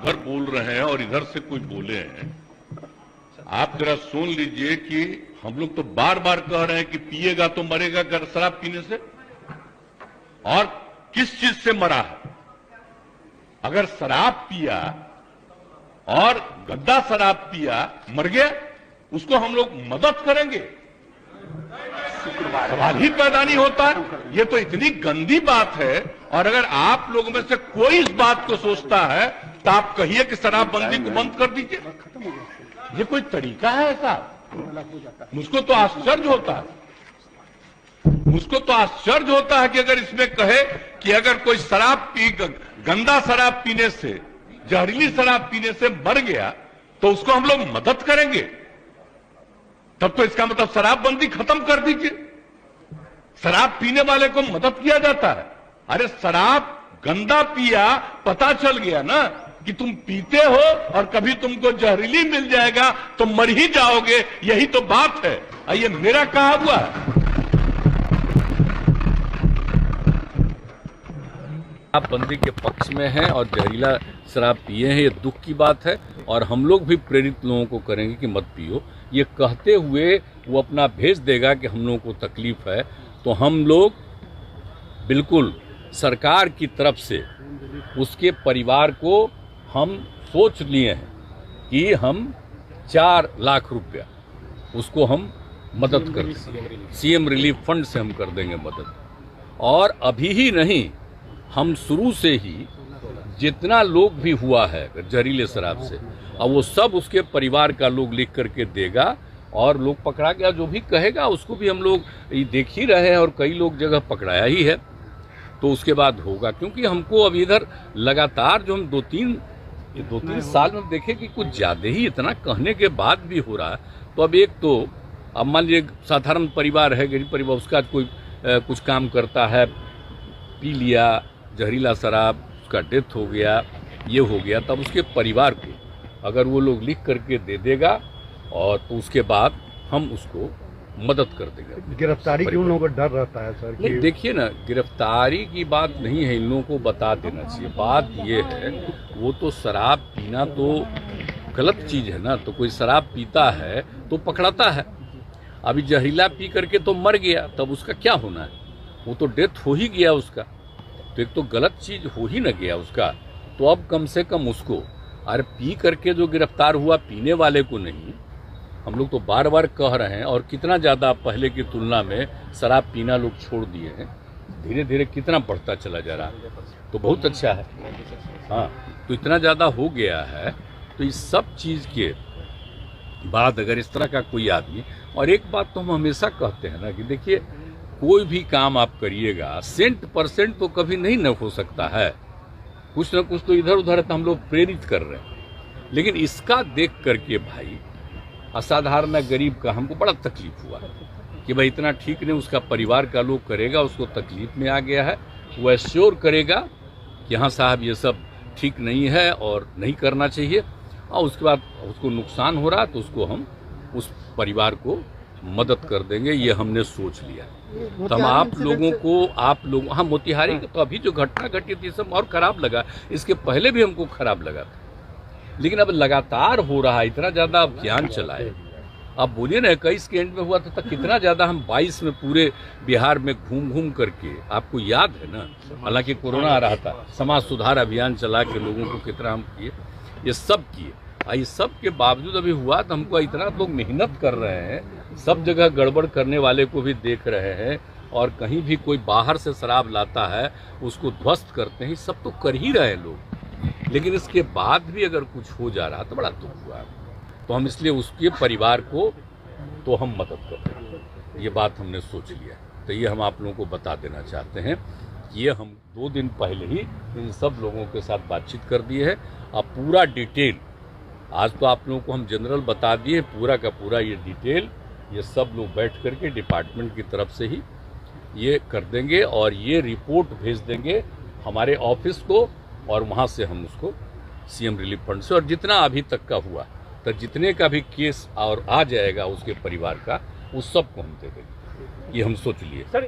उधर बोल रहे हैं और इधर से कोई बोले हैं। आप जरा सुन लीजिए कि हम लोग तो बार बार कह रहे हैं कि पिएगा तो मरेगा अगर शराब पीने से, और किस चीज से मरा है। अगर शराब पिया और गंदा शराब पिया मर गया, उसको हम लोग मदद करेंगे? सवाल ही पैदा नहीं होता है। ये तो इतनी गंदी बात है। और अगर आप लोगों में से कोई इस बात को सोचता है तो आप कहिए कि शराबबंदी को बंद कर दीजिए। ये कोई तरीका है ऐसा? मुझको तो आश्चर्य होता है। मुझको तो आश्चर्य होता है कि अगर इसमें कहे कि अगर कोई गंदा शराब पीने से, जहरीली शराब पीने से मर गया तो उसको हम लोग मदद करेंगे, तब तो इसका मतलब शराबबंदी खत्म कर दीजिए। शराब पीने वाले को मदद किया जाता है। अरे शराब गंदा पिया, पता चल गया ना कि तुम पीते हो और कभी तुमको जहरीली मिल जाएगा तो मर ही जाओगे, यही तो बात है। ये मेरा कहा हुआ है। आप बंदी के पक्ष में हैं और जहरीला शराब पिए हैं, ये दुख की बात है। और हम लोग भी प्रेरित लोगों को करेंगे कि मत पियो। ये कहते हुए वो अपना भेज देगा कि हम लोगों को तकलीफ है, तो हम लोग बिल्कुल सरकार की तरफ से उसके परिवार को हम सोच लिए हैं कि हम 4 लाख रुपया उसको हम मदद कर देंगे। सीएम रिलीफ फंड से हम कर देंगे मदद। और अभी ही नहीं, हम शुरू से ही जितना लोग भी हुआ है जहरीले शराब से, अब वो सब उसके परिवार का लोग लिख करके देगा और लोग पकड़ा गया जो भी कहेगा उसको भी हम लोग देख ही रहे हैं और कई लोग जगह पकड़ाया ही है। तो उसके बाद होगा, क्योंकि हमको अब इधर लगातार जो हम 2-3 साल में देखे कि कुछ ज़्यादा ही इतना कहने के बाद भी हो रहा है। तो अब एक तो अब मान लीजिए साधारण परिवार है, गरीब परिवार, उसका कोई कुछ काम करता है, पी लिया जहरीला शराब, उसका डेथ हो गया, ये हो गया, तब उसके परिवार को अगर वो लोग लिख करके दे देगा और तो उसके बाद हम उसको मदद कर देंगे। गिरफ्तारी की उन लोगों को डर रहता है सर? नहीं, देखिए ना, गिरफ्तारी की बात नहीं है, इन लोगों को बता देना चाहिए। बात ये है, वो तो शराब पीना तो गलत चीज़ है ना। तो कोई शराब पीता है तो पकड़ाता है। अभी जहरीला पी करके तो मर गया, तब उसका क्या होना है? वो तो डेथ हो ही गया उसका, तो एक तो गलत चीज़ हो ही न गया उसका। तो अब कम से कम उसको, अरे पी करके जो गिरफ्तार हुआ, पीने वाले को नहीं। हम लोग तो बार बार कह रहे हैं, और कितना ज़्यादा पहले की तुलना में शराब पीना लोग छोड़ दिए हैं, धीरे धीरे कितना बढ़ता चला जा रहा है। तो बहुत अच्छा है। हाँ, तो इतना ज़्यादा हो गया है। तो इस सब चीज़ के बाद अगर इस तरह का कोई आदमी, और एक बात तो हम हमेशा कहते हैं ना कि देखिए, कोई भी काम आप करिएगा 100% तो कभी नहीं न हो सकता है, कुछ न कुछ तो इधर उधर तो हम लोग प्रेरित कर रहे हैं। लेकिन इसका देख करके भाई, असाधारण गरीब का हमको बड़ा तकलीफ हुआ कि भाई इतना ठीक नहीं, उसका परिवार का लोग करेगा, उसको तकलीफ में आ गया है, वो एश्योर करेगा कि हाँ साहब ये सब ठीक नहीं है और नहीं करना चाहिए, और उसके बाद उसको नुकसान हो रहा तो उसको हम उस परिवार को मदद कर देंगे। ये हमने सोच लिया। तो हम आप लोग हाँ, मोतिहारी तो अभी जो घटना घटी थी सब और खराब लगा, इसके पहले भी हमको खराब लगा था। लेकिन अब लगातार हो रहा है, इतना ज़्यादा अभियान चलाए। अब बोलिए ना, 21 के एंड में हुआ था, कितना ज़्यादा हम 22 में पूरे बिहार में घूम घूम करके, आपको याद है ना, हालांकि कोरोना आ रहा था, समाज सुधार अभियान चला के लोगों को कितना हम किए, ये सब किए। इस सब के बावजूद अभी हुआ तो हमको इतना लोग मेहनत कर रहे हैं, सब जगह गड़बड़ करने वाले को भी देख रहे हैं, और कहीं भी कोई बाहर से शराब लाता है उसको ध्वस्त करते हैं, सब तो कर ही रहे हैं लोग। लेकिन इसके बाद भी अगर कुछ हो जा रहा तो बड़ा दुख हुआ। तो हम इसलिए उसके परिवार को तो हम मदद कर रहे हैं, ये बात हमने सोच लिया। तो ये हम आप लोगों को बता देना चाहते हैं कि ये हम 2 दिन पहले ही इन सब लोगों के साथ बातचीत कर दिए है। अब पूरा डिटेल, आज तो आप लोगों को हम जनरल बता दिए, पूरा का पूरा ये डिटेल ये सब लोग बैठ करके डिपार्टमेंट की तरफ से ही ये कर देंगे, और ये रिपोर्ट भेज देंगे हमारे ऑफिस को, और वहाँ से हम उसको सीएम रिलीफ फंड से, और जितना अभी तक का हुआ तो जितने का भी केस और आ जाएगा उसके परिवार का, उस सब को हम दे देंगे। ये हम सोच लिए।